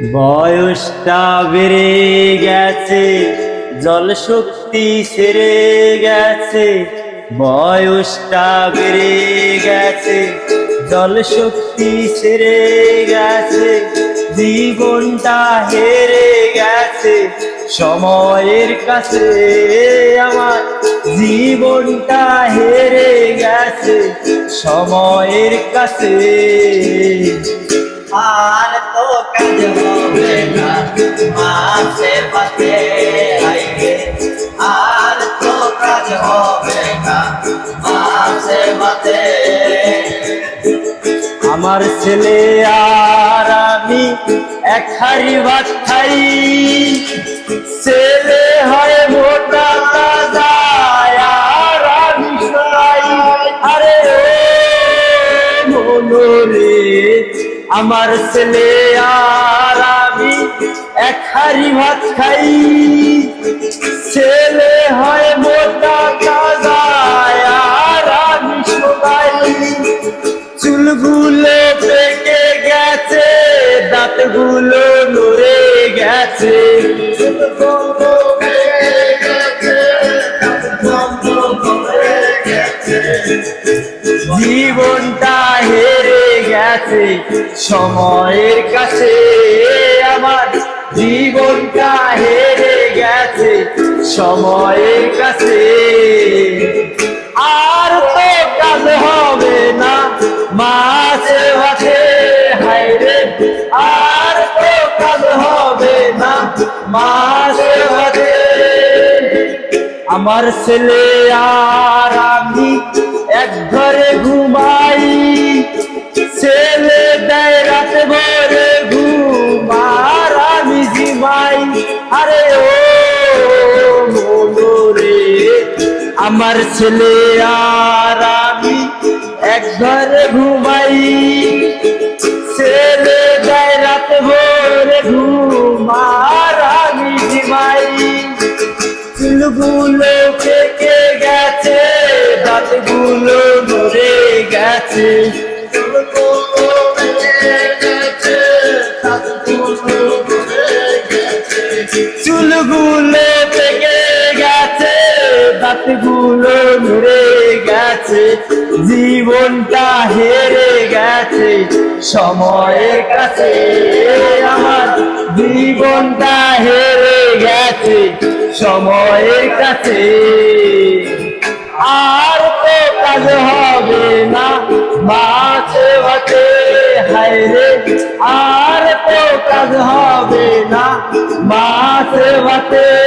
বয়সটা বেড়ে গেছে, জল শক্তি সেরে গেছে। বয়সটা বেড়ে গেছে, জল শক্তি সেরে গেছে। জীবনটা হেরে গেছে সময়ের কাছে আমার। জীবনটা হেরে গেছে সময়ের কাছে। আর তো কাজ হবে না মাসে পাতে আইবে। আর তো কাজ হবে না মাসে পাতে। আমার ছেলে আর আমি এক হাড়ি ভাত খাই। ছেলে হয় মোটা তাজা আর আমি সরাই। আরে মনোরে, আমার ছেলে আর আমি এক হাড়ি ভাত খাই। ছেলে হয় মোটা তাজা আর আমি সবাই। চুলগুলো পেকে গেছে, দাঁতগুলো নড়ে গেছে। জীবনটা হেরে গেছে সময়ের কাছে আমার। জীবনটা হেরে গেছে সময়ের কাছে। আর তো কাজ হবে না মাছে ভাতে হাইরে। আর তো কাজ হবে না মাছে ভাতে। আমার ছেলে আর আমি এক ঘরে ঘুমাই। ছেলে দেয় রাতে ভরে ঘুম আর আমি জিমাই। আরে ও মনোরে, আমার ছেলে আর আমি এক ঘরে ঘুমাই। ছেলে দেয় রাতে ভরে ঘুম আর আমি জিমাই। চুলগুলো পেকে গেছে, দাঁতগুলো নড়ে গেছে। চুলগুলো পেকে গেছে, দাঁতগুলো নড়ে গেছে। জীবনটা হেরে গেছে সময়ের কাছে আমার। জীবনটা হেরে গেছে সময়ের কাছে। আর তো কাজ হবে না মাছে ভাতে হায়রে। আর তো কাজ হবে না মাছে ভাতে।